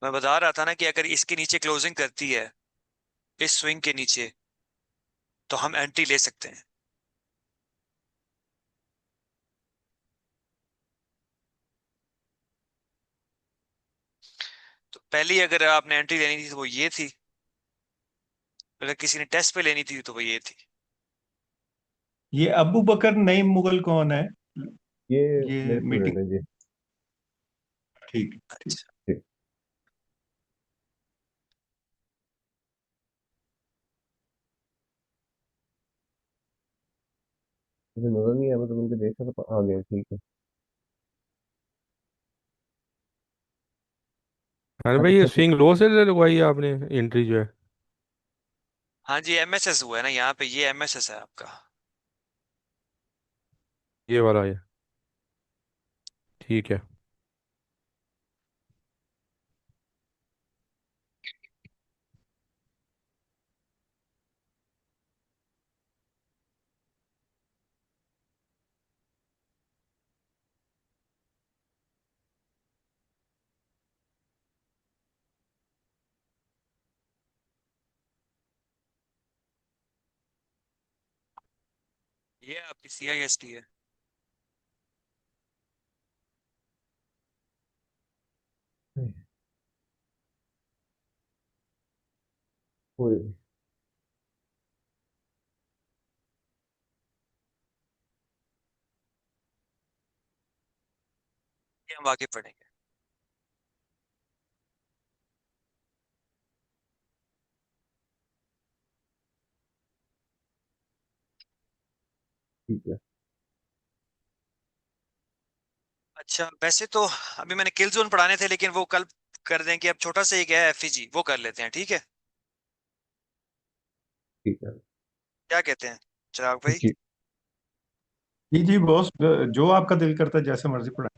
मैं बता रहा था ना कि अगर इसके नीचे क्लोजिंग करती है, इस स्विंग के नीचे, तो हम एंट्री ले सकते हैं। तो पहली अगर आपने एंट्री लेनी थी तो वो ये थी, अगर किसी ने टेस्ट पे लेनी थी तो वो ये थी। ये अबू बकर नईम मुगल कौन है? ये ये मेरे मीटिंग। स्टूडेंट है जी। ठीक ठीक। अच्छा। ठीक। मुझे नजर नहीं आया, मतलब उनके देखा तो आ गया, ठीक है। अरे भाई, ये अच्छा ठीक। स्विंग लो से लगवाई है आपने एंट्री जो है। हाँ जी, एमएसएस हुआ है ना यहाँ पे, ये एमएसएस है आपका। ये वाला है। ठीक है। ये आपकी सीआईएसटी है। ओए। ये हम आगे पढ़ेंगे। ठीक है। अच्छा, वैसे तो अभी मैंने किल जोन पढ़ाने थे, लेकिन वो कल कर दें कि अब छोटा सा एक है एफईजी, वो कर लेते हैं, ठीक है? ठीक है क्या कहते हैं चिराग भाई? जी। जी जी बॉस, जो आपका दिल करता है जैसे मर्जी पढ़ा।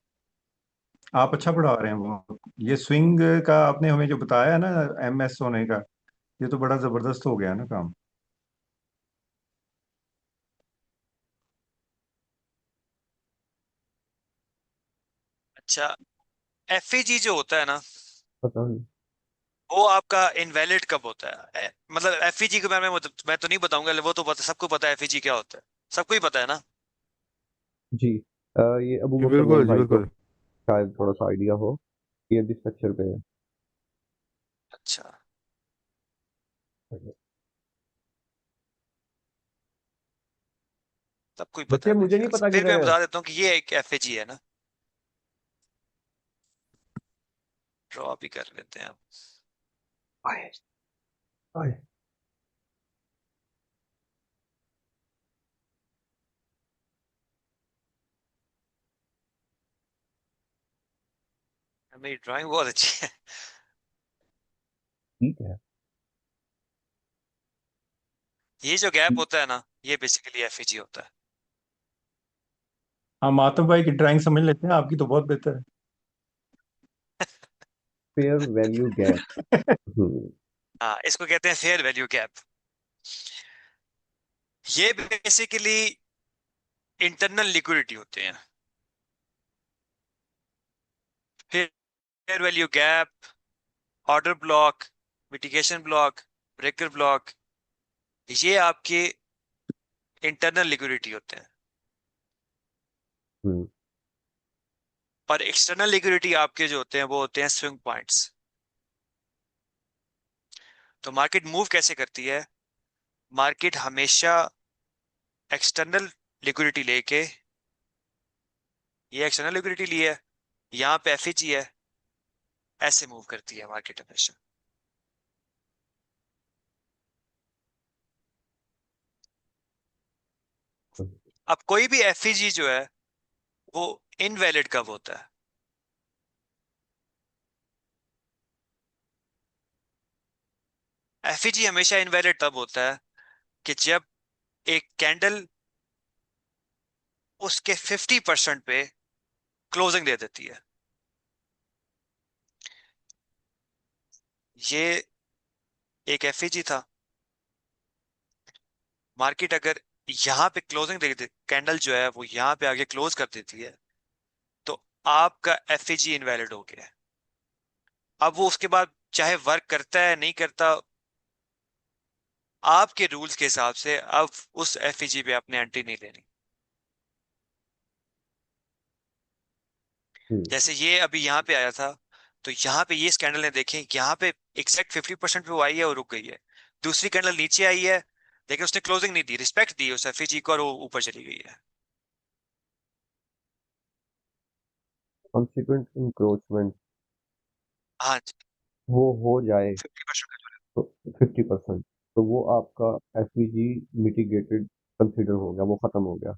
आप अच्छा पढ़ा रहे हैं वो। ये स्विंग का आपने हमें जो बताया है ना, एमएस होने का, ये तो बड़ा जबरदस्त हो गया ना काम। अच्छा, एफईजी जो होता है ना, पता नहीं। वो आपका इनवैलिड कब होता है? मतलब एफईजी के बारे में मैं तो नहीं बताऊंगा, वो तो पता, सबको पता है एफईजी क्या होता है। सबको ही पता है ना? जी। ये अबू जी बकर नईम बिल्कुल, जी भाई को बिल्कुल। शायद थोड़ा सा आइडिया हो, ये भी स्ट्रक्चर पे अच्छा, है। सबको ही पता बच्चे है मेरे मुझे नहीं ख्याल से, पता फिर भी किधर मैं है। बता देता हूँ कि ये एक एफईजी है ना। ड्रॉ भी कर लेते हैं अब। आए आए। मेरी ड्राइंग बहुत अच्छी है। ठीक है। ये जो गैप होता है ना, ये बेसिकली एफईजी होता है। हम आतिफ भाई की ड्राइंग समझ लेते हैं, आपकी तो बहुत बेहतर फेयर वैल्यू गैप। है। हाँ, इसको कहते हैं फेयर वैल्यू गैप। ये बेसिकली इंटरनल लिक्विडिटी होते हैं। Fair value gap, order block, mitigation block, breaker block, ये आपके इंटरनल लिक्विडिटी होते हैं। हम्म। और एक्सटर्नल लिक्विडिटी आपके जो होते हैं वो होते हैं स्विंग पॉइंट्स। तो मार्केट मूव कैसे करती है? मार्केट हमेशा एक्सटर्नल लिक्विडिटी लेके, ये एक्सटर्नल लिक्विडिटी ली है, यहाँ पे एफईजी है, ऐसे मूव करती है मार्केट हमेशा। अब कोई भी एफईजी जो है वो इनवैलिड कब होता है? एफईजी हमेशा इनवैलिड तब होता है कि जब एक कैंडल उसके 50% पे क्लोजिंग दे देती है। ये एक एफईजी था। मार्केट अगर यहाँ पे क्लोजिंग दे दे, कैंडल जो है वो यहाँ पे आगे क्लोज कर देती है, तो आपका एफईजी इनवैलिड हो गया है। अब वो उसके बाद चाहे वर्क करता है नहीं करता, आपके रूल्स के हिसाब से अब उस एफईजी पे आपने एंट्री नहीं लेनी। हम्म। जैसे ये अभी यहाँ पे आया था, तो यहाँ पे ये स्कैंडल ने देखें, यहाँ पे एग्जैक्ट 50% पे वो आई है और रुक गई है। दूसरी कैंडल नीचे आई है, लेकिन उसने क्लोजिंग नहीं दी, रिस्पेक्ट दी उस एफईजी को, और वो ऊपर चली गई है। कॉन्सिक्वेंट इंक्रोचमेंट हाँ जी, वो हो जाए 50%। तो 50%, तो वो आपका एफवीजी मिटिगेटेड कंसिडर हो गया, वो खत्म हो गया।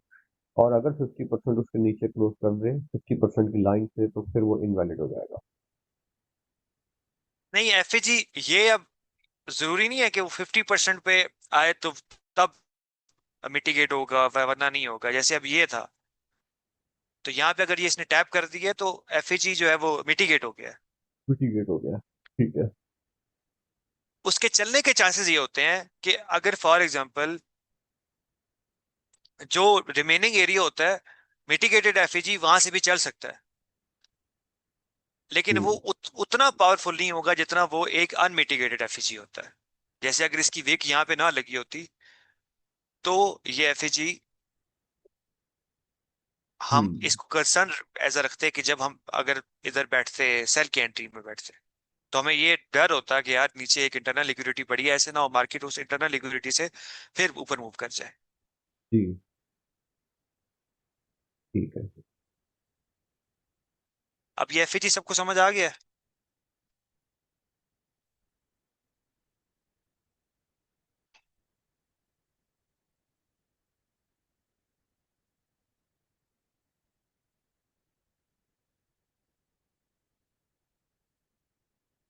और अगर 50% उसके नीचे क्लोज कर दे 50% की लाइन से, तो फिर वो इनवैलिड हो जाएगा। नहीं, एफईजी ये अब जरूरी नहीं है कि वो 50% पे आए तो तब मिटिगेट होगा, वरना नहीं होगा। जैसे अब ये था, तो यहाँ पे अगर ये इसने टैप कर दिया तो एफईजी जो है वो मिटिगेट हो गया है। मिटिगेट हो गया, ठीक है। उसके चलने के चांसेस ये होते हैं कि अगर फॉर एग्जांपल जो रिमेनिंग एरिया होता है, मिटिगेटेड एफईजी वहां से भी चल सकता है, लेकिन वो हम्म। उतना पावरफुल नहीं होगा जितना वो एक अनमिटिगेटेड एफईजी होता है। जैसे अगर इसकी विक यहाँ पे ना लगी होती, तो ये एफईजी, हम हम्म। इसको कंसर्न ऐसा रखते हैं कि जब हम अगर इधर बैठते, सेल की एंट्री में बैठते, तो हमें ये डर होता है कि यार नीचे एक इंटरनल लिक्विडिटी पड़ी है, ऐसे ना हो मार्केट उस इंटरनल लिक्विडिटी से फिर ऊपर मूव कर जाए। जी, ठीक है। अब ये एफईजी सबको समझ आ गया है?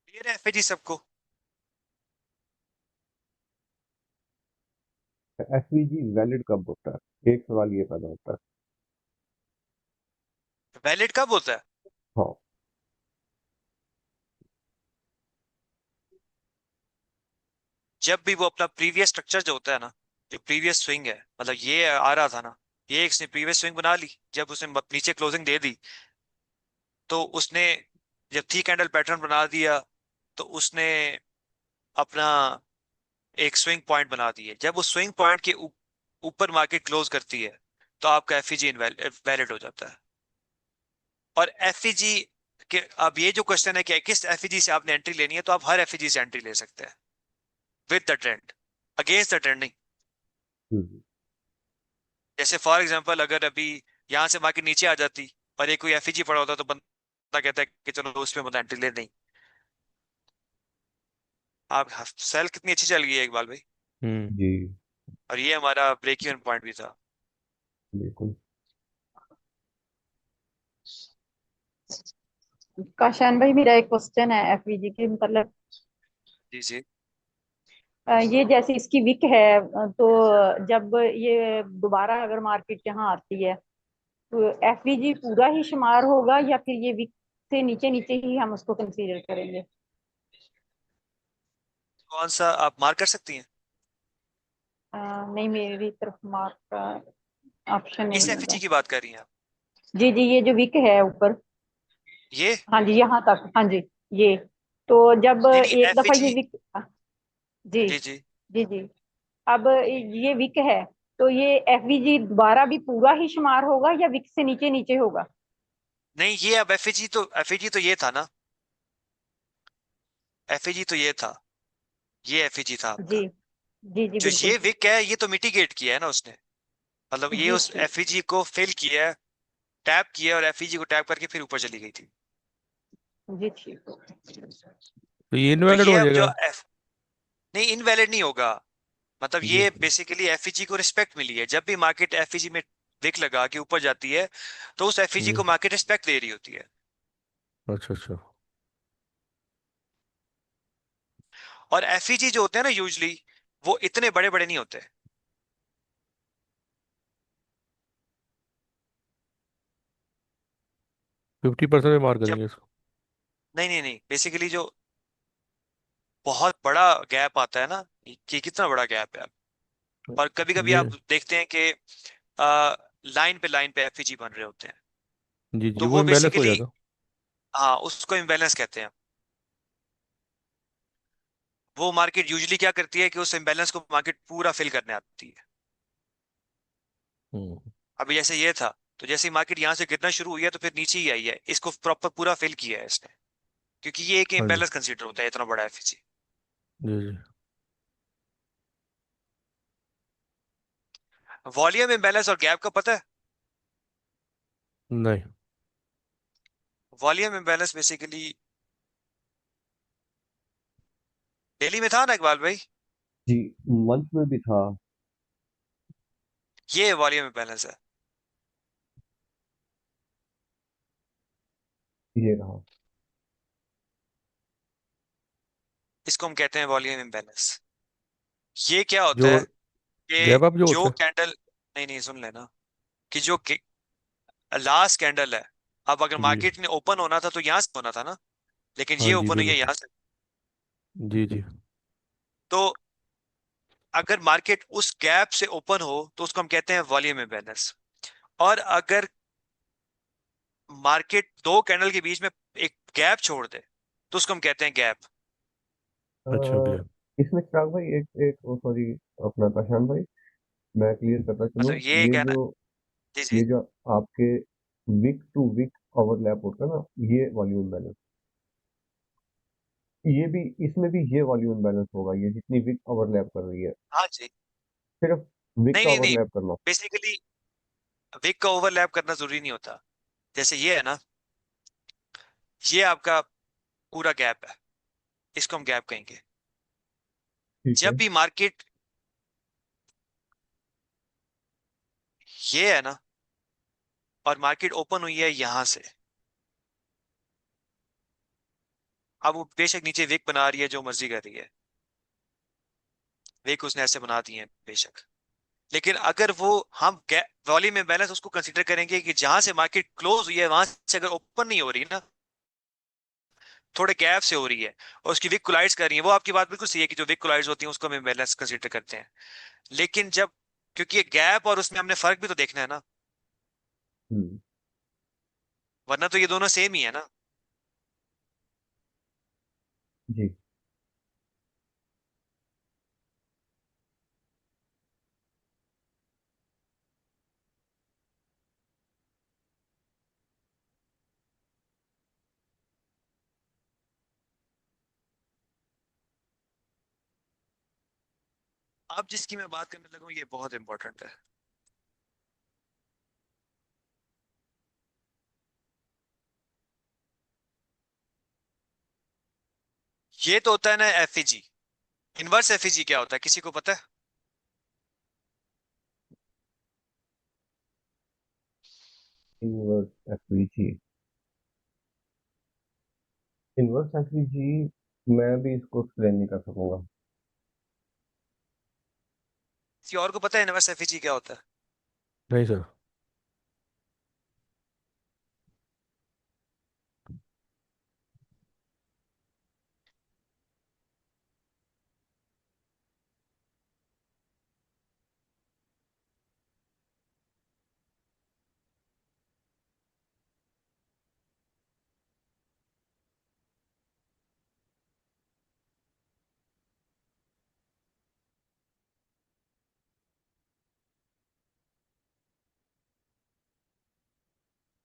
क्लियर है एफईजी सबको? एफवीजी वैलिड कब होता है, एक सवाल ये पैदा होता है। वैलिड कब होता है? हाँ। जब भी वो अपना प्रीवियस स्ट्रक्चर जो होता है ना, जो प्रीवियस स्विंग है, मतलब ये आ रहा था ना, ये एक प्रीवियस स्विंग बना ली, जब उसने नीचे क्लोजिंग दे दी, तो उसने जब थी कैंडल पैटर्न बना दिया, तो उसने अपना एक स्विंग पॉइंट बना दिए। जब उस स्विंग पॉइंट के ऊपर मार्केट क्लोज करती है, तो आपका एफईजी वैलिड हो जाता है। और एफईजी के, अब ये जो क्वेश्चन है कि किस एफईजी से आपने एंट्री लेनी है, तो आप हर एफईजी से एंट्री ले सकते हैं with the trend, against the trend नहीं। हम्म। जैसे फॉर एग्जांपल अगर अभी यहाँ से मार्केट नीचे आ जाती और एक कोई एफईजी पड़ा होता, तो बंदा कहता है कि चलो उसमें मतलब एंट्री ले नहीं। आप सेल कितनी अच्छी चल गई है इकबाल भाई। हम्म। जी, और ये हमारा ब्रेक इवन पॉइंट भी था। बिल्कुल। काशान भाई, मेरा एक क्वेश्चन है एफवीजी के मतलब जी जी। ये जैसे इसकी विक है, तो जब ये दोबारा अगर मार्केट यहाँ आती है, तो एफवीजी पूरा ही शुमार होगा या फिर ये विक से नीचे नीचे ही हम उसको कंसीडर करेंगे? कौन सा आप मार्क कर सकती हैं? नहीं, मेरी तरफ मार्क का ऑप्शन इस नहीं एफईजी होगा। की बात कर रही हैं आप? जी जी, ये जो विक है ऊपर। ये हाँ जी, यहाँ तक, हाँ जी। ये तो जब नहीं नहीं, एक दफा ये एफईजी। विक, जी जी जी। जी जी, अब ये विक है, तो ये एफवीजी दोबारा भी पूरा ही शुमार होगा या विक से नीचे नीचे होगा? नहीं, ये अब एफईजी तो ये था ना, एफईजी तो ये था, ये एफईजी था जी आपका। जी जी, जो बिल्कुल। ये विक है, ये तो मिटिगेट किया है ना उसने, मतलब ये जी उस ठीक। एफईजी को फिल किया है, टैप किया, और एफईजी को टैप करके फिर ऊपर चली गई थी। जी ठीक। तो ये तो इनवैलिड ये हो अब जो जाएगा? नहीं, इनवैलिड नहीं होगा। मतलब ये ये बेसिकली एफईजी को रिस्पेक्ट मिली है, जब भी मार्केट एफईजी में विक लगा के ऊपर जाती है, तो उस एफईजी हम्म। को मार्केट रिस्पेक्ट दे रही होती है। अच्छा अच्छा। और एफईजी जो होते हैं ना यूजली, वो इतने बड़े बड़े नहीं होते। 50% में मार जब करेंगे इसको? नहीं नहीं नहीं, बेसिकली जो बहुत बड़ा गैप आता है ना, कि कितना बड़ा गैप है। और कभी कभी ये आप देखते हैं कि लाइन पे एफईजी बन रहे होते हैं, जी जी, तो वो वो इम्बैलेंस हो बेसिकली, जाता। हाँ, उसको इम्बैलेंस कहते हैं। वो मार्केट यूजुअली क्या करती है कि उस इम्बैलेंस को मार्केट पूरा फिल करने आती है। हम्म। अभी जैसे ये था, तो जैसे ही मार्केट यहाँ से गिरना शुरू हुई है तो फिर नीचे ही आई है, इसको प्रॉपर पूरा फिल किया है इसने, क्योंकि ये एक हाँ जी। इम्बैलेंस कंसीडर होता है इतना बड़ा एफईजी। जी जी। वॉल्यूम इम्बैलेंस और गैप का पता है? नहीं। वॉल्यूम इम्बैलेंस बेसिकली दिल्ली में था ना इकबाल भाई, जी, मंथ में भी था। ये वॉल्यूम इम्बैलेंस है। ये रहा। इसको हम कहते हैं वॉल्यूम इम्बैलेंस। ये क्या जो होता है कि गैप अप जो जो होता है। कैंडल, नहीं नहीं सुन लेना, कि जो लास्ट कैंडल है, अब अगर जी। मार्केट ने ओपन होना था तो यहां से होना था ना, लेकिन हाँ ये जी ओपन हुई है बिल्कुल। यहां से। जी जी। तो अगर मार्केट उस गैप से ओपन हो तो उसको हम कहते हैं वॉल्यूम इम्बैलेंस। और अगर मार्केट दो कैंडल के बीच में एक गैप छोड़ दे तो उसको हम कहते हैं गैप। अच्छा अ, गैप। इसमें चिराग भाई एक एक सॉरी, अपना प्रशांत भाई, मैं क्लियर करता चलूं। मतलब ये ये कहना, जो जी जी, ये जो आपके वीक टू वीक ओवरलैप होता है ना, ये वॉल्यूम बैलेंस, ये भी, इसमें भी ये वॉल्यूम बैलेंस होगा, ये जितनी वीक ओवरलैप कर रही है, हाँ जी, सिर्फ वीक नहीं का नहीं नहीं, ओवरलैप करना। बेसिकली विक का ओवरलैप करना जरूरी नहीं होता। जैसे ये है ना, ये आपका पूरा गैप है, इसको हम गैप कहेंगे। ठीक जब है। भी मार्केट ये है ना और मार्केट ओपन हुई है यहां से, अब वो बेशक नीचे विक बना रही है, जो मर्जी कर रही है, विक उसने ऐसे बना दी है बेशक, लेकिन अगर वो हम वॉल्यूम में बैलेंस उसको कंसीडर करेंगे कि जहां से मार्केट क्लोज हुई है वहां से अगर ओपन नहीं हो रही ना, थोड़े गैप से हो रही है और उसकी विक कोलाइड्स कर रही है, वो आपकी बात बिल्कुल सही है कि जो विक कोलाइड्स होती हैं उसको हम बैलेंस कंसीडर करते हैं। लेकिन जब, क्योंकि ये गैप और उसमें हमने फर्क भी तो देखना है ना, हम्म। वरना तो ये दोनों सेम ही है ना। जी। अब जिसकी मैं बात करने लगा हूं ये बहुत इंपॉर्टेंट है। ये तो होता है ना एफईजी। इनवर्स एफईजी क्या होता है, किसी को पता है? इनवर्स एफवीजी, इनवर्स एफवीजी मैं भी इसको एक्सप्लेन नहीं कर सकूंगा। किसी और को पता है इनवर्स एफईजी क्या होता है? नहीं सर।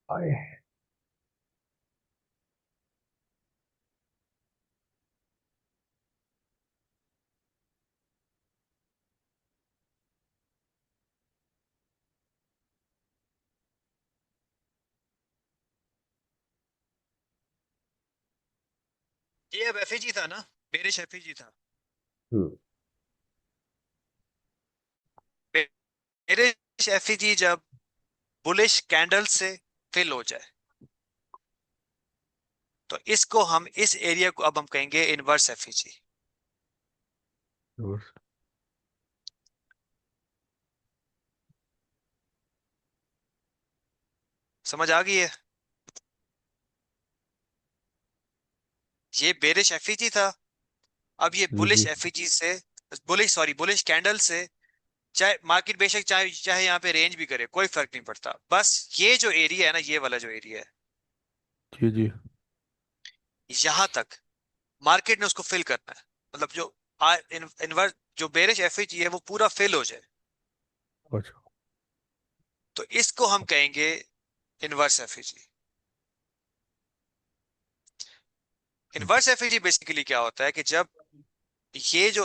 आए। ये अब एफईजी था ना, बेरिश एफईजी था। हम्म। बेरिश एफईजी जब बुलिश कैंडल से फिल हो जाए तो इसको हम, इस एरिया को अब हम कहेंगे इनवर्स एफईजी। रिवर्स। समझ आ गई है? ये बेरिश एफईजी था, अब ये जी बुलिश जी। एफईजी से, बुलिश कैंडल से, चाहे मार्केट बेशक चाहे चाहे यहाँ पे रेंज भी करे कोई फर्क नहीं पड़ता, बस ये जो एरिया है ना, ये वाला जो एरिया है, जी जी। यहां तक मार्केट ने उसको फिल करना है। मतलब जो इन्वर्स जो बेरिश एफईजी है वो पूरा फिल हो जाए, अच्छा तो इसको हम कहेंगे inverse FEG. Inverse FEG basically क्या होता है कि जब ये जो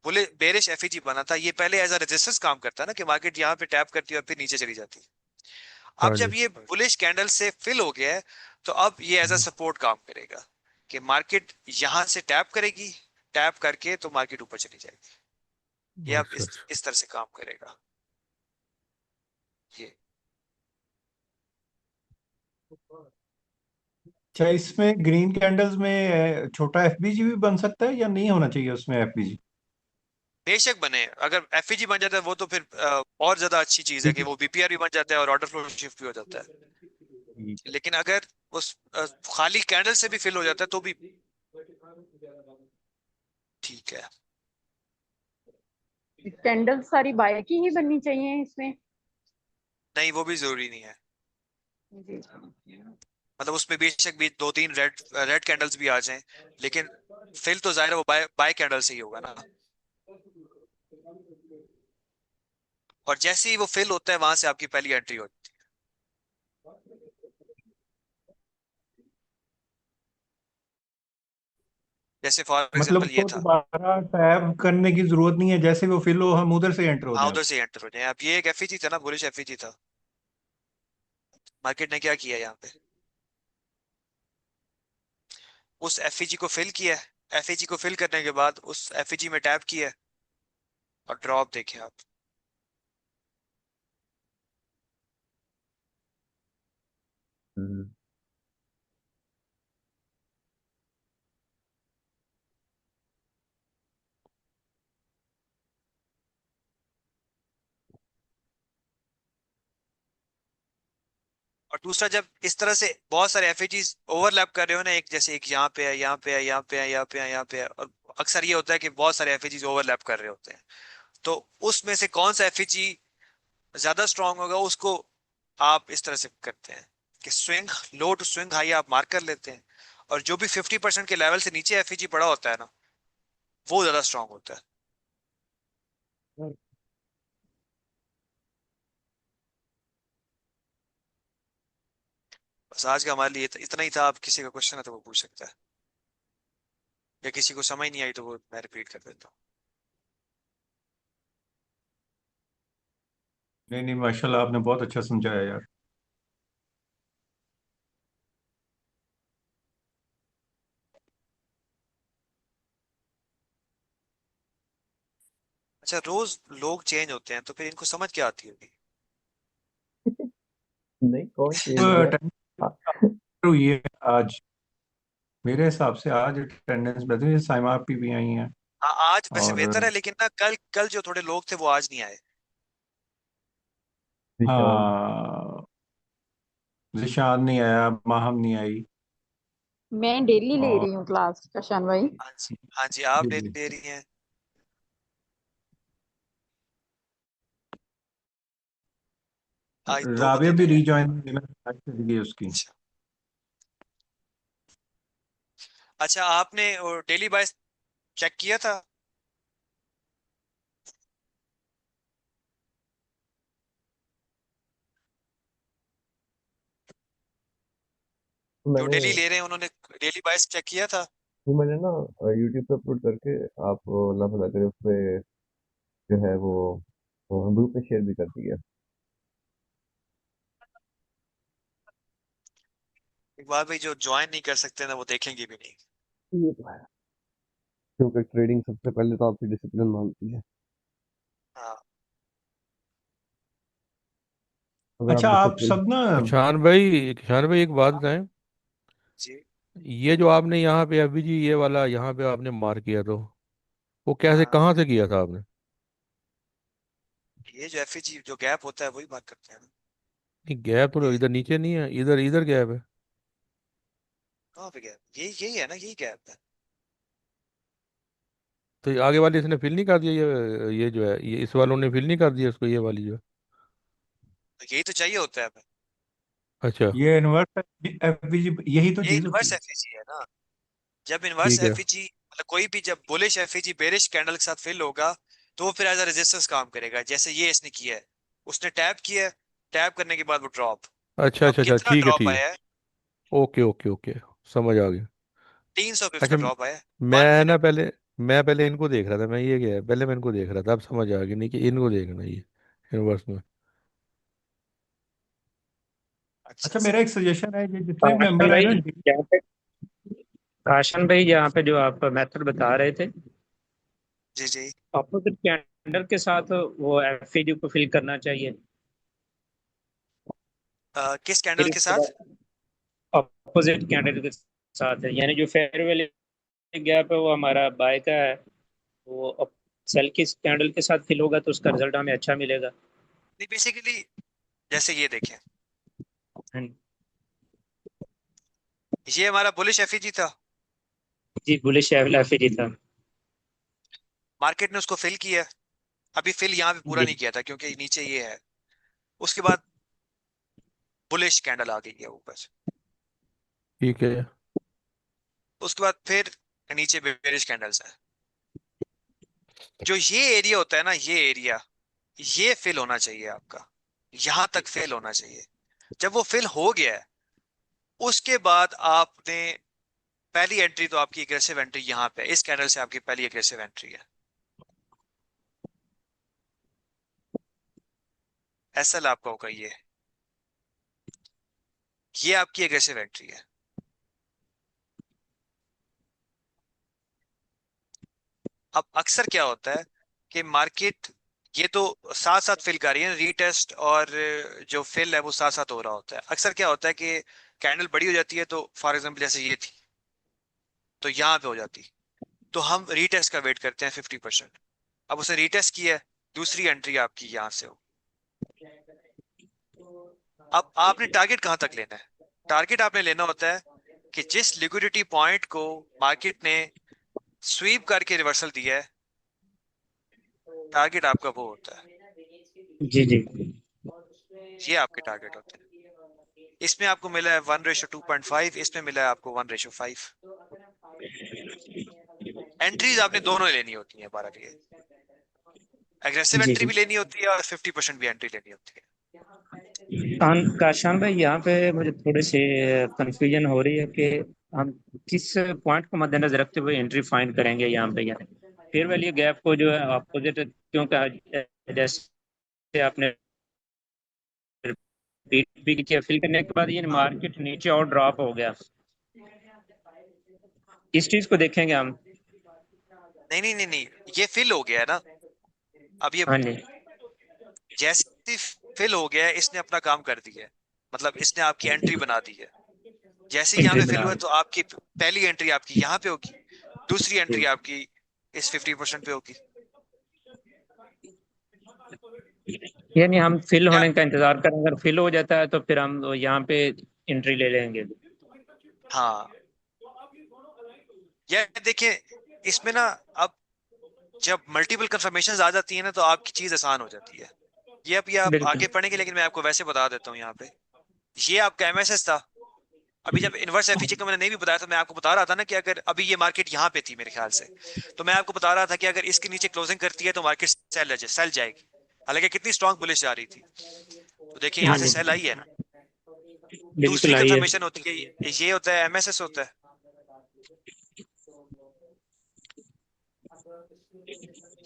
बुले बेरिश एफईजी बना था, ये पहले एज अ रेजिस्टेंस काम करता है ना, कि मार्केट यहाँ पे टैप करती है और फिर नीचे चली जाती है। अब हाँ जी। जब ये बुलिश कैंडल से फिल हो गया है, तो अब ये एज अ सपोर्ट काम करेगा कि मार्केट यहां से टैप करेगी, टैप करके तो मार्केट ऊपर चली जाएगी। ये अब अच्छा अच्छा इस तरह से काम करेगा ये। अच्छा, इसमें ग्रीन कैंडल्स में छोटा एफबीजी भी बन सकता है या नहीं होना चाहिए उसमें एफबीजी? बेशक बने, अगर एफईजी बन जाता है वो तो फिर और ज्यादा अच्छी चीज है कि वो बीपीआर भी बन जाता है और ऑर्डर फ्लो शिफ्ट भी हो जाता है। लेकिन अगर उस खाली कैंडल से भी फिल हो जाता है तो भी ठीक है। कैंडल सारी बाय की ही बननी चाहिए इसमें? नहीं, वो भी जरूरी नहीं है। जी। मतलब उसमें बेशक भी दो तीन रेड रेड कैंडल्स भी आ जाएं, लेकिन फिल तो जाहिर है वो बाय बाय कैंडल से ही होगा ना। और जैसे ही वो फिल होता है वहां से आपकी पहली एंट्री होती है। जैसे फॉर मतलब एग्जांपल ये उसको था। दोबारा टैब करने की जरूरत नहीं है, जैसे वो फिल हो हम उधर से एंटर हो हाँ, जाएं। उधर से एंटर हो जाए। अब ये एक एफईजी था ना, बुलिश एफईजी था। मार्केट ने क्या किया यहाँ पे, उस एफईजी को फिल किया है, एफईजी को फिल करने के बाद उस एफईजी में टैप किया है, और ड्रॉप देखें आप। हम्म। और दूसरा, जब इस तरह से बहुत सारे एफईजीज ओवरलैप कर रहे हो ना, एक जैसे एक यहाँ पे है, यहाँ पे है, यहाँ पे है, यहाँ पे है, यहाँ पे है, और अक्सर ये होता है कि बहुत सारे एफईजीज ओवरलैप कर रहे होते हैं, तो उसमें से कौन सा एफईजी ज्यादा स्ट्रांग होगा उसको आप इस तरह से करते हैं कि swing low to swing high आप मार्क कर लेते हैं, और जो भी 50% के लेवल से नीचे एफईजी पड़ा होता है ना, वो ज्यादा स्ट्रांग होता है। बस आज का हमारे लिए इतना ही था। आप किसी का क्वेश्चन है तो वो पूछ सकता है, या किसी को समझ नहीं आई तो वो मैं रिपीट कर देता हूँ। नहीं नहीं, माशाल्लाह आपने बहुत अच्छा समझाया यार। अच्छा, रोज लोग चेंज होते हैं तो फिर इनको समझ क्या आती होगी? नहीं, कौन चेंज हुआ है? हाँ। हुई है आज, मेरे हिसाब से आज अटेंडेंस बेहतर है, साइमा आपकी भी आई हैं। हाँ, आज वैसे और बेहतर है, लेकिन ना कल कल जो थोड़े लोग थे वो आज नहीं आए। निशान। हाँ, जिशान नहीं आया, माहम नहीं आई। मैं डेली ले और रही हूँ क्लास कशान भाई। हाँ जी, हाँ जी, आप जी दे जी, दे रही हैं। आज दो राबिया बंदे भी नहीं आए। रीजॉइन गई उसकी। अच्छा। अच्छा, आपने डेली बाय चेक किया था? जो मैंने डेली ले रहे हैं उन्होंने डेली बाय चेक किया था? मैंने ना यूट्यूब पे अपलोड करके आप ना भला करे उस पे जो है वो ग्रुप में शेयर भी कर दिया। एक बार भाई, जो ज्वाइन नहीं कर सकते ना वो देखेंगे भी नहीं। ये तो है, क्योंकि ट्रेडिंग सबसे पहले तो आपकी डिसिप्लिन मांगती है। हाँ अगर अच्छा, आप आप डिसिप्लिन। सब ना। किसान भाई एक बात बताएं। जी। ये जो आपने यहाँ पे अभी जी ये वाला यहाँ पे आपने मार किया तो वो कैसे हाँ, कहाँ से किया था आपने? ये जो एफईजी जो गैप होता है वही बात करते हैं ना। नहीं गैप तो ये इधर नीचे नहीं है, इधर इधर गैप है। कहाँ पे गैप, यही है ना, यही गैप है। तो ये आगे वाले इसने फिल नहीं कर दिया, ये जो है ये इस वालों ने फिल नहीं कर दिया इसको, ये वाली जो है। तो यही तो चाहिए होता है हमें। अच्छा ये इन्वर्स एफबीजी, यही तो ये चीज होती इनवर्स है। एफईजी है ना। जब इनवर्स ठीक है। एफईजी मतलब कोई भी जब बुलिश एफईजी बेरिश कैंडल के साथ फिल होगा तो वो फिर एज अ रेजिस्टेंस काम करेगा, जैसे ये इसने किया है, उसने टैप किया है, टैप करने के बाद वो ड्रॉप। अच्छा अब अच्छा अच्छा, कितना ठीक है ड्रॉप ठीक है। आया है? ओके ओके ओके, समझ आ गया। 300 पिप्स अच्छा का ड्रॉप आया है, वन मैं ना मिनट पहले, मैं पहले इनको देख रहा था, मैं ये गया पहले मैं इनको देख रहा था, अब समझ आ गया, नहीं कि इनको देखना ये इनवर्स में। अच्छा अच्छा, मेरा एक सजेशन है, ये जितने भी आशन मेंबर है भाई ना, यहाँ पे आशन भाई यहाँ पे जो आप मेथड बता रहे थे, जी जी। अपोजिट कैंडल के साथ वो एफईडी को फिल करना चाहिए। किस कैंडल फिर के उसके साथ? बाद अपोजिट कैंडल के साथ है, यानी जो फेयर वैल्यू गैप है वो हमारा बाय का है, वो सेल की कैंडल के साथ फिल होगा तो उसका रिजल्ट हमें अच्छा मिलेगा। नहीं, बेसिकली जैसे ये देखें, हाँ ये हमारा बुलिश एफईजी था, जी, बुलिश एफईडी था। मार्केट ने उसको फिल किया है। अभी फिल यहाँ पे पूरा जी नहीं किया था क्योंकि नीचे ये है, उसके बाद बुलिश कैंडल आ गई है ऊपर, ठीक है। उसके बाद फिर नीचे बेरिश कैंडल्स है। जो ये एरिया होता है ना, ये एरिया, ये फिल होना चाहिए आपका, यहां तक फिल होना चाहिए। जब वो फिल हो गया है, उसके बाद आपने पहली एंट्री, तो आपकी एग्रेसिव एंट्री यहाँ पे इस कैंडल से आपकी पहली एग्रेसिव एंट्री है, एसएल आपका होगा ये आपकी एग्रेसिव एंट्री है। अब अक्सर क्या होता है कि मार्केट ये तो साथ साथ फिल कर रही है, रीटेस्ट और जो फिल है वो साथ साथ हो रहा होता है। अक्सर क्या होता है कि कैंडल बड़ी हो जाती है, तो फॉर एग्जांपल जैसे ये थी, तो यहाँ पे हो जाती, तो हम रीटेस्ट का वेट करते हैं 50%। अब उसे रीटेस्ट किया है, दूसरी एंट्री आपकी यहाँ से हो। अब आपने टारगेट कहां तक लेना है? टारगेट आपने लेना होता है कि जिस लिक्विडिटी पॉइंट को मार्केट ने स्वीप करके रिवर्सल दिया है, टारगेट आपका वो होता है। जी जी ये आपके टारगेट होते हैं। इसमें आपको मिला है 1:2.5, इसमें मिला है आपको 1:5। एंट्रीज आपने दोनों लेनी होती हैं हमारा लिए, एग्रेसिव जी एंट्री जी। भी लेनी होती है और 50% भी एंट्री लेनी होती है। काशान भाई यहाँ पे मुझे थोड़ी सी कंफ्यूजन हो रही है कि हम किस पॉइंट को मद्देनजर रखते हुए एंट्री फाइंड करेंगे यहाँ पे, यानी फेयर वैल्यू गैप को जो है अपोजिट, क्योंकि जैसे आपने रिपीट भी किया, फिल करने के बाद ये हाँ, मार्केट नीचे और ड्रॉप हो गया, इस चीज को देखेंगे हम। नहीं नहीं नहीं नहीं, ये फिल हो गया है ना। अब ये हाँ जी। जैसे फिल हो गया है, इसने अपना काम कर दिया है, मतलब इसने आपकी एंट्री बना दी है। जैसे ही यहाँ एंट्री पे फिल बना हुआ है, तो आपकी पहली एंट्री आपकी यहाँ पे होगी, दूसरी जी। एंट्री आपकी इस 50% पे होगी। यानी हम फिल या होने का इंतजार करें, अगर फिल हो जाता है तो फिर हम यहाँ पे एंट्री ले लेंगे। हाँ, या देखिए, इसमें ना, अब जब मल्टीपल कंफर्मेशन आ जाती है ना, तो आपकी चीज आसान हो जाती है। ये अब ये आप बिल्कुल आगे पढ़ेंगे, लेकिन मैं आपको वैसे बता देता हूँ यहाँ पे। ये आपका एमएसएस था। अभी जब इनवर्स एफईजी का मैंने नहीं भी बताया, तो मैं आपको बता रहा था ना कि अगर अभी ये मार्केट यहाँ पे थी मेरे ख्याल से, तो मैं आपको बता रहा था कि अगर इसके नीचे क्लोजिंग करती है तो मार्केट सेल जाएगी। हालांकि कितनी स्ट्रांग बुलिश जा रही थी, तो देखिए यहाँ हाँ से जी, सेल आई है ना। दूसरी बिल्कुल आई है। कंफर्मेशन होती है, ये होता है एमएसएस होता है,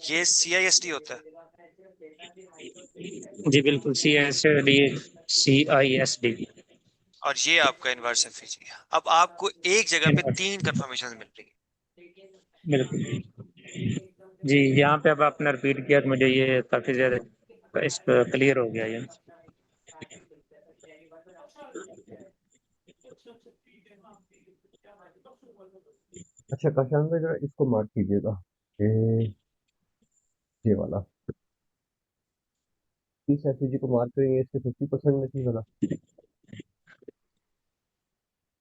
ये सीआईएसटी होता है, जी बिल्कुल, CISD। और ये आपका इनवर्स एफईजी। अब आपको एक जगह पे तीन कंफर्मेशन मिल रही बिल्कुल जी, यहाँ पे अब आपने रिपीट किया तो मुझे ये काफी ज्यादा इस क्लियर हो गया ये। अच्छा काशान भाई, जरा इसको मार्क कीजिएगा, ये ये वाला, इस एफईजी को मार्क करेंगे, इसके 50% में थी वाला। है।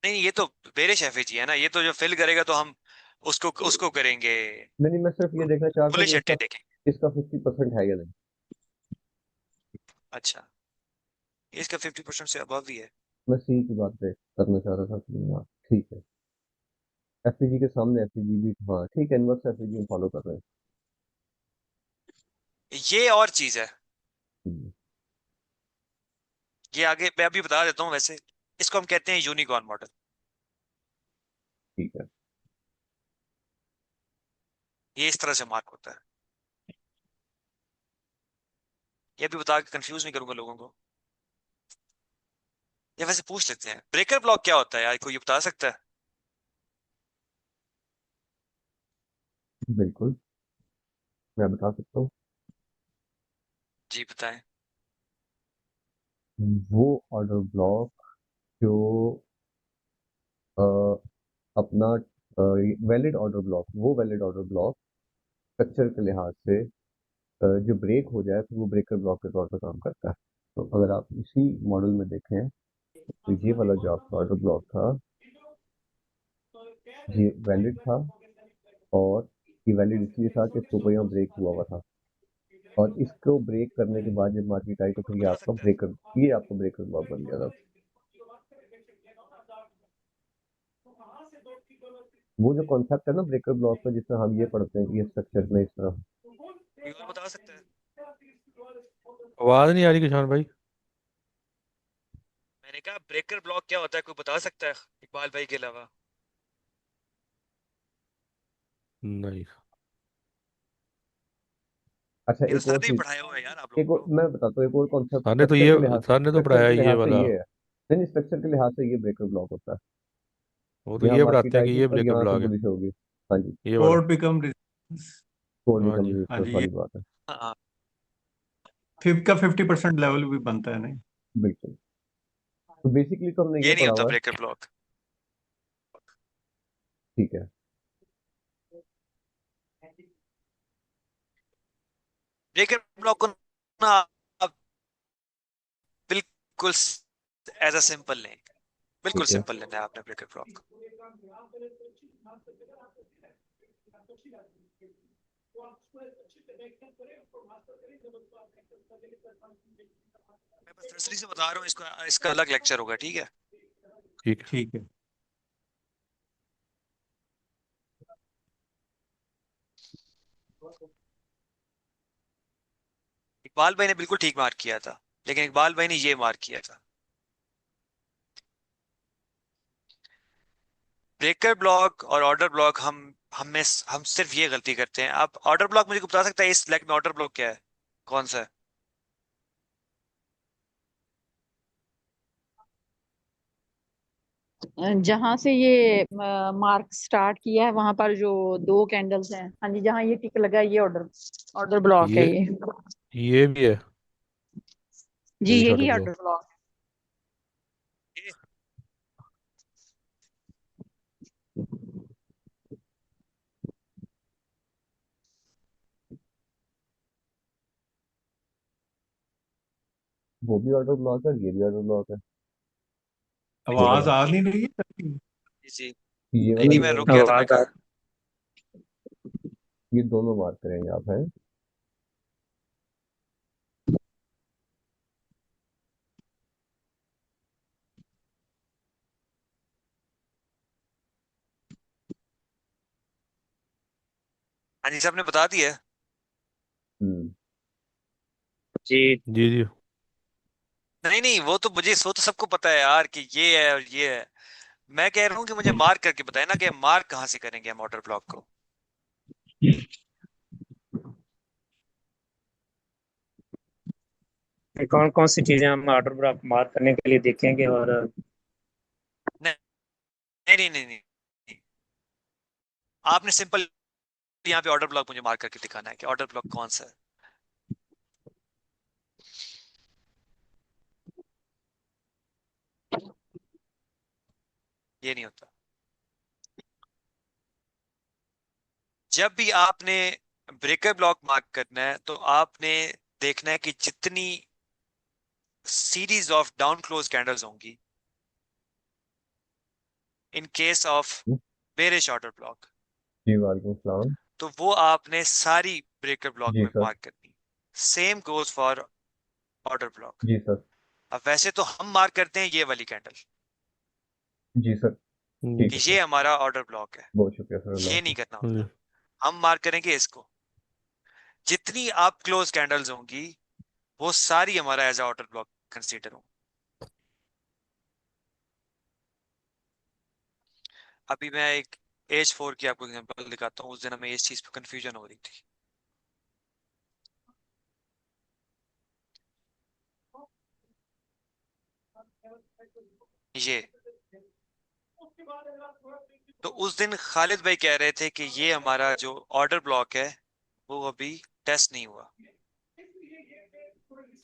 नहीं, ये तो बेरिश एफईजी है ना, ये तो जो फिल करेगा तो हम उसको उसको करेंगे, नहीं, मैं सिर्फ ये देखना चाह रहा था बुलिश कि एंट्री इसका देखेंगे। इसका 50% है या नहीं। अच्छा, इसका 50% से अबव ही है। मैं सी की बात पे करना चाह रहा था कि हाँ, ठीक है। एफईजी के सामने एफईजी भी, हाँ ठीक है, इनवर्स एफईजी हम फॉलो कर रहे हैं। ये और चीज है, हम्म, ये आगे मैं अभी बता देता हूँ। वैसे इसको हम कहते हैं यूनिकॉर्न मॉडल। ठीक है। ये इस तरह से मार्क होता है। ये भी बता के कंफ्यूज नहीं करूंगा लोगों को। ये वैसे पूछ लेते हैं, ब्रेकर ब्लॉक क्या होता है यार, कोई ये बता सकता है? बिल्कुल, मैं बता सकता हूँ। जी बताएं। वो ऑर्डर ब्लॉक जो अ, अपना वैलिड ऑर्डर ब्लॉक, वो वैलिड ऑर्डर ब्लॉक स्ट्रक्चर के लिहाज से जो ब्रेक हो जाए तो वो ब्रेकर ब्लॉक के तौर पर काम करता है। तो अगर आप इसी मॉडल में देखें तो ये वाला जो आपका ऑर्डर ब्लॉक था ये वैलिड था, और ये वैलिड इसलिए था कि इसके ऊपर यहाँ ब्रेक हुआ हुआ था, और इसको ब्रेक करने के बाद जब मार्केट आई तो फिर कोई ये बता आपका सकता है? ब्रेकर, ये आपका ब्रेकर ब्लॉक बन गया था। वो जो कॉन्सेप्ट है ना ब्रेकर ब्लॉक का, जिसमें हम ये पढ़ते हैं ये स्ट्रक्चर में इस तरह। कोई और बता सकता है? आवाज नहीं आ रही किसान भाई। मैंने कहा ब्रेकर ब्लॉक क्या होता है, कोई बता सकता है इकबाल भाई के अलावा? नहीं। अच्छा, ये तो एक सर और ने भी चीज, पढ़ाया हुआ है यार आप लोगों को। मैं बताता हूँ एक और कॉन्सेप्ट सर ने तो ये सर ने तो स्ट्रक्चर पढ़ाया के ये लिहाज से वाला। ये है। नहीं, स्ट्रक्चर के लिहाज से ये ब्रेकर ब्लॉक होता है। वो तो यहाँ ये मार्केट पढ़ाते हैं आई कि थी ये और ब्रेकर यहाँ से ब्लॉक है, बुलिश होगी। हाँ जी, ये वाला। Core become resistance. कोर हाँ बिकम जी। हाँ रेजिस्टेंस जी, ये वाली बात है। हाँ, फिफ्थ का 50% लेवल भी बनता है नहीं? बिल्कुल। तो बेसिकली तो हमने ये ये नहीं पढ़ा होता हुआ है। Breaker block. ठीक है। ब्रेकर ब्लॉक को ना आप बिल्कुल एज अ सिंपल लें, बिल्कुल ठीक है। सिंपल लेना है आपने ब्रेकर ब्लॉक। मैं बस नर्सरी से बता रहा हूँ, इसका इसका अलग लेक्चर होगा, ठीक है? ठीक है। ठीक है। इकबाल भाई ने बिल्कुल ठीक मार्क किया था, लेकिन इकबाल भाई ने ये मार्क किया था। ब्रेकर ब्लॉक और ऑर्डर ब्लॉक हम सिर्फ ये गलती करते हैं। आप ऑर्डर ब्लॉक मुझे बता सकता है इस लेग में ऑर्डर ब्लॉक क्या है, कौन सा है? जहां से ये मार्क स्टार्ट किया है वहां पर जो दो कैंडल्स हैं, हाँ जी, जहाँ ये टिक लगा है ये ऑर्डर ऑर्डर ब्लॉक है ये ये। ये भी है जी बेरिश ऑर्डर यही ब्लॉक। Order block. ये वो भी ऑर्डर ब्लॉक है, ये भी ऑर्डर ब्लॉक है। ये आवाज वाला, आ नहीं रही है सर? जी, ये नहीं वाला नहीं, जो मैं है, रुक गया था, मैं आवाज आ कहा। ये दोनों मार्क करेंगे आप, हैं। हाँ जी, सबने बता दिया है। हम्म। जी। जी जी। नहीं नहीं, वो तो सबको पता है यार कि ये है और ये है। मैं कह रहा हूँ कि मुझे मार्क करके बताए ना कि मार्क कहाँ से करेंगे हम ऑर्डर ब्लॉक को। कौन कौन सी चीजें हम ऑर्डर ब्लॉक मार्क करने के लिए देखेंगे, और नहीं नहीं नहीं नहीं, नहीं। आपने सिंपल यहाँ पे ऑर्डर ब्लॉक मुझे मार्क करके दिखाना है कि ऑर्डर ब्लॉक कौन सा है। ये नहीं होता। जब भी आपने ब्रेकर ब्लॉक मार्क करना है तो आपने देखना है कि जितनी series of down close candles होंगी in case of bearish order block, जी वालेकुम सलाम। तो वो आपने सारी ब्रेकर ब्लॉक जी में सर। मार्क करनी। Same goes for order block. जी सर। अब वैसे तो हम मार्क करते हैं ये वाली कैंडल, जी सर। ठीक कि है ये सर, हमारा ऑर्डर ब्लॉक है। बहुत शुक्रिया सर, अल्लाह ये नहीं हाफिज। करना होता, हम मार्क करेंगे इसको। जितनी आप क्लोज कैंडल्स होंगी वो सारी हमारा एज ऑर्डर ब्लॉक कंसीडर होंगी। अभी मैं एक H4 की आपको एग्जांपल दिखाता हूँ। उस दिन हमें इस चीज पे कंफ्यूजन हो रही थी। ये तो उस दिन खालिद भाई कह रहे थे कि ये हमारा जो ऑर्डर ब्लॉक है वो अभी टेस्ट नहीं हुआ,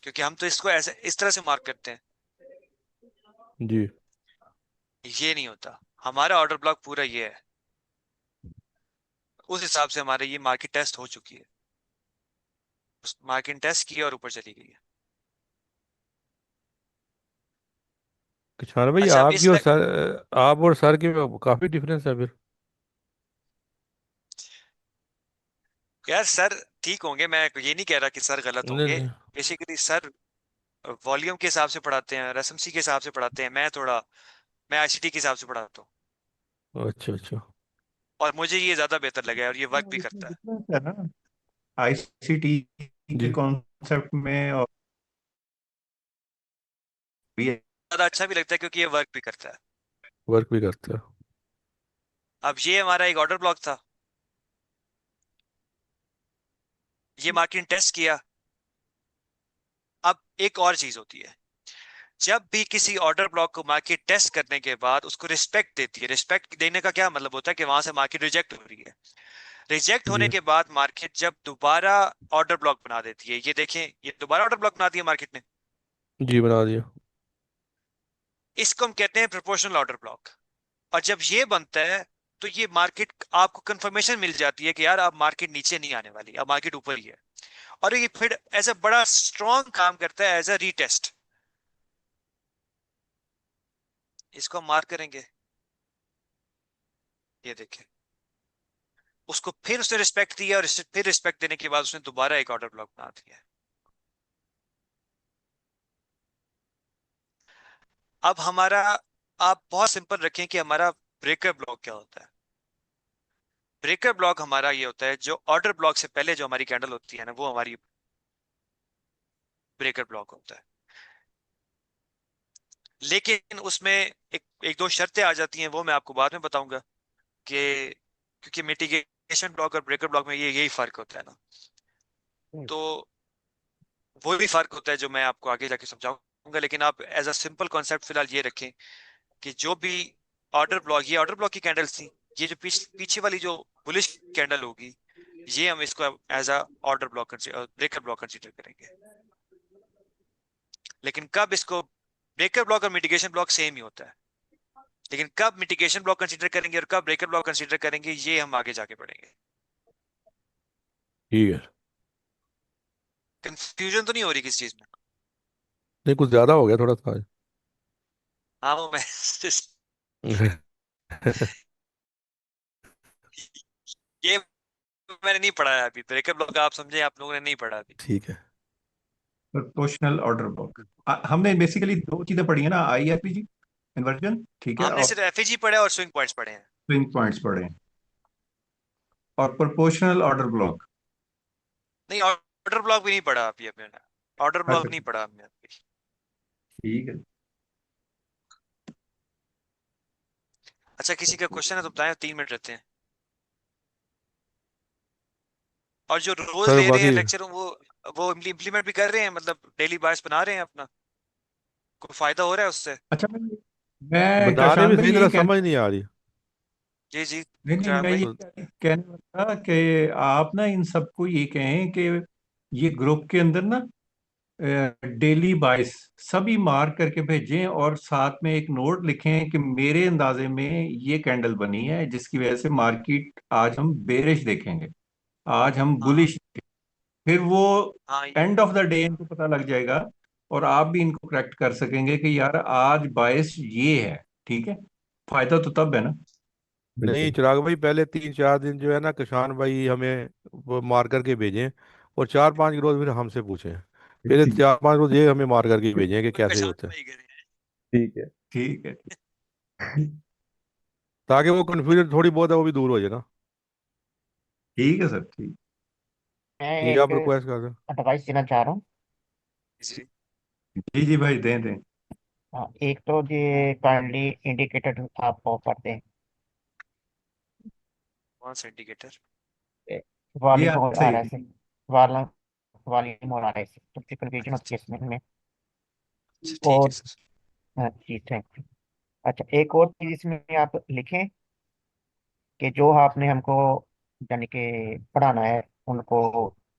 क्योंकि हम तो इसको ऐसे इस तरह से मार्क करते हैं। जी। ये नहीं होता, हमारा ऑर्डर ब्लॉक पूरा ये है। उस हिसाब से हमारे ये मार्केट टेस्ट हो चुकी है, उस मार्केट टेस्ट की और ऊपर चली गई है। किसान भाई, अच्छा अब आपकी इस और सर, आप और सर के में काफी डिफरेंस है फिर। यार सर ठीक होंगे, मैं ये नहीं कह रहा कि सर गलत नहीं होंगे। नहीं। बेसिकली सर वॉल्यूम के हिसाब से पढ़ाते हैं, RSMC के हिसाब से पढ़ाते हैं, मैं ICT के हिसाब से पढ़ाता हूँ। अच्छा अच्छा। और मुझे ये ज्यादा बेहतर लगा है और ये वर्क भी इसमें करता है। डिफरेंस है ना आईसीटी के जी। कॉन्सेप्ट में, और भी है। ज्यादा अच्छा भी लगता है क्योंकि ये वर्क भी करता है। वर्क भी करता है। अब ये हमारा एक ऑर्डर ब्लॉक था, ये मार्केट टेस्ट किया। अब एक और चीज होती है, जब भी किसी ऑर्डर ब्लॉक को मार्केट टेस्ट करने के बाद उसको रिस्पेक्ट देती है। रिस्पेक्ट देने का क्या मतलब होता है कि वहां से मार्केट रिजेक्ट हो रही है। रिजेक्ट होने जी। के बाद मार्केट जब दोबारा ऑर्डर ब्लॉक बना देती है, ये देखें, ये दोबारा ऑर्डर ब्लॉक बना दिया मार्केट ने। जी, बना दिया। इसको हम कहते हैं प्रोपोर्शनल ऑर्डर ब्लॉक। और जब ये बनता है तो ये मार्केट आपको कंफर्मेशन मिल जाती है कि यार अब मार्केट नीचे नहीं आने वाली, अब मार्केट ऊपर ही है। और ये फिर एज अ बड़ा स्ट्रॉन्ग काम करता है एज अ रीटेस्ट। इसको हम मार्क करेंगे, ये देखें, उसको फिर उसने रिस्पेक्ट दिया और फिर रिस्पेक्ट देने के बाद उसने दोबारा एक ऑर्डर ब्लॉक बना दिया। अब हमारा, आप बहुत सिंपल रखें कि हमारा ब्रेकर ब्लॉक क्या होता है। ब्रेकर ब्लॉक हमारा ये होता है, जो ऑर्डर ब्लॉक से पहले जो हमारी कैंडल होती है ना, वो हमारी ब्रेकर ब्लॉक होता है। लेकिन उसमें एक दो शर्तें आ जाती हैं, वो मैं आपको बाद में बताऊंगा कि, क्योंकि मिटिगेशन ब्लॉक और ब्रेकर ब्लॉक में ये यही फर्क होता है ना। तो वो भी फर्क होता है जो मैं आपको आगे जाके समझाऊंगा। लेकिन आप एज अ सिंपल कॉन्सेप्ट फिलहाल ये रखें कि जो भी ऑर्डर ब्लॉक, ये ऑर्डर ब्लॉक की कैंडल्स थी, ये जो पीछे वाली जो बुलिश कैंडल होगी, ये हम इसको as a order block breaker block consider करेंगे। लेकिन कब इसको, ब्रेकर ब्लॉक और मिटिगेशन ब्लॉक सेम ही होता है, लेकिन कब मिटिगेशन ब्लॉक कंसीडर करेंगे और कब ब्रेकर ब्लॉक कंसीडर करेंगे, ये हम आगे जाके पढ़ेंगे। ठीक है। कंफ्यूजन तो नहीं हो रही किस चीज में? नहीं, कुछ ज्यादा हो गया थोड़ा सा। हाँ वो मैं ये मैंने नहीं पढ़ा है अभी। ब्रेकर ब्लॉक आप समझे, आप लोगों ने नहीं पढ़ा अभी। ठीक है। प्रोपोर्शनल ऑर्डर ब्लॉक हमने बेसिकली दो चीजें पढ़ी है ना, आईएफपीजी इन्वर्जन, ठीक है, हमने और सिर्फ FAG पढ़ा है और स्विंग पॉइंट्स पढ़े हैं। स्विंग पॉइंट्स पढ़े हैं, और प्रोपोर्शनल ऑर्डर ब्लॉक। नहीं, ऑर्डर ब्लॉक भी नहीं पढ़ा अभी अभी मैंने। ऑर्डर अच्छा, ब्लॉक नहीं पढ़ा हमने अभी। ठीक है। अच्छा किसी का क्वेश्चन है तो बताएं, 3 मिनट रहते हैं। और जो रोज सर ले रहे हैं बाकी लेक्चर, वो इम्प्लीमेंट भी कर रहे हैं, मतलब डेली बायस बना रहे हैं अपना, कोई फायदा हो रहा है उससे? अच्छा, मैं बनाने में काशान भाई सही यही तरह कहना, समझ नहीं आ रही। जी जी। नहीं नहीं, चिराग मैं ये भाई। तो कहने वाला था कि आप ना इन सबको ये कहें कि ये ग्रुप के अंदर ना डेली बाइस सभी मार्क करके भेजें, और साथ में एक नोट लिखें कि मेरे अंदाजे में ये कैंडल बनी है जिसकी वजह से मार्केट आज हम बेरिश देखेंगे, आज हम हाँ बुलिश। फिर वो हाँ एंड ऑफ द डे इनको पता लग जाएगा, और आप भी इनको करेक्ट कर सकेंगे कि यार आज बायस ये है। ठीक है, फायदा तो तब है ना। नहीं, बिल्कुल। चिराग भाई, पहले 3 4 दिन जो है ना, किसान भाई हमें वो मार करके भेजें, और 4 5 रोज फिर हमसे पूछें। पहले 4 5 रोज ये हमें मार करके भेजें कि मैं कैसे पहचान होता है। भाई करे हैं। ठीक है। ठीक है। ताकि वो कंफ्यूजन थोड़ी बहुत है वो भी दूर हो जाए ना। ठीक है सर, ठीक। मैं ये एक आप रिक्वेस्ट कर रहे हैं। एडवाइस देना चाह रहा हूँ। जी। जी जी भाई, दें दें। हाँ, एक तो ये काइंडली इंडिकेटर आप ऑफ कर दें। कौन सा इंडिकेटर? ये वॉल्यूम आप और सही आर है। एस वॉल्यूम वॉल्यूम और आर एस तो कंफ्यूजन होती है इसमें हमें। अच्छा ठीक है और सर। हाँ जी, थैंक यू। अच्छा, एक और चीज इसमें आप लिखें कि जो आपने हमको यानी कि पढ़ाना है उनको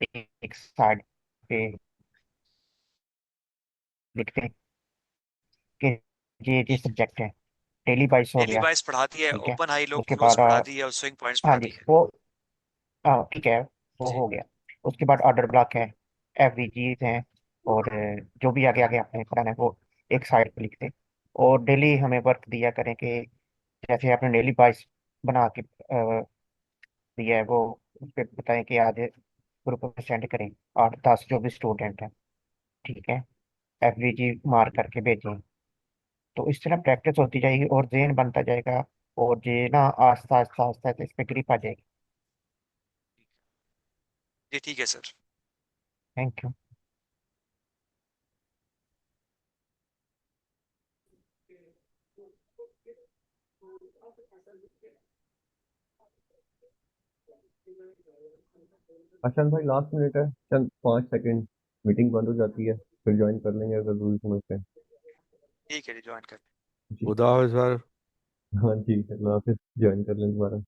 एक साइड पे लिखते हैं कि ये सब्जेक्ट है। डेली वाइज हो डेली गया, वाइज पढ़ा दिया है, ठीक है। ओपन हाई लो उसके क्लोज बाद पढ़ा दिया और स्विंग पॉइंट्स हाँ पढ़ा जी, दिए। वो हाँ ठीक है, वो जी। हो गया। उसके बाद ऑर्डर ब्लॉक है, एफवीजीज हैं, और जो भी आगे आगे आपने पढ़ाना है वो एक साइड पे लिखते हैं। और डेली हमें वर्क दिया करें कि जैसे आपने डेली वाइज बना के दिया है वो उस पर बताएं कि आज ग्रुप में सेंड करें 8-10 जो भी स्टूडेंट हैं, ठीक है। एफवीजी मार्क करके भेजें। तो इस तरह प्रैक्टिस होती जाएगी और जेन बनता जाएगा। और ये ना आस्ता आस्ता आस्ता आस्ता इस पे ग्रिप आ जाएगी। जी ठीक है सर। Thank you. अच्छा भाई, लास्ट मिनट है, चंद 5 सेकंड, मीटिंग बंद हो जाती है, फिर ज्वाइन कर लेंगे अगर जरूरी समझते हैं। ठीक है जी, ज्वाइन कर। जी। खुदा हाफिज़ सर। हाँ जी, अल्लाह हाफिज़, ज्वाइन कर लें दोबारा।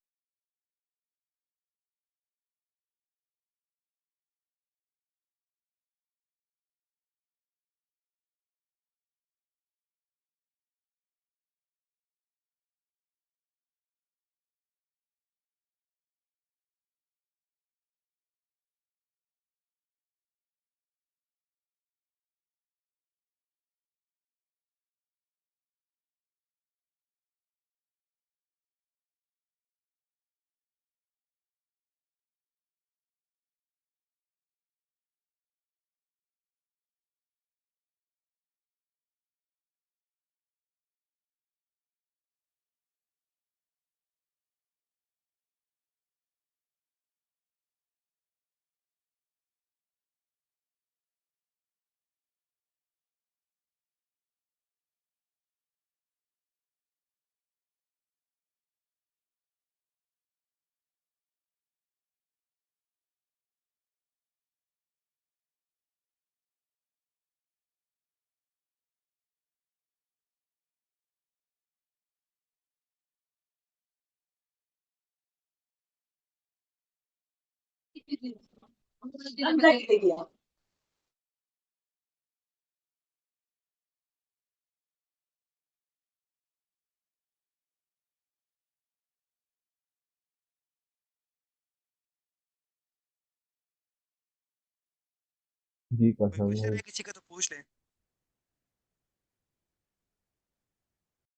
जी कोई काशान क्वेश्चन भाई। है किसी का तो पूछ लें।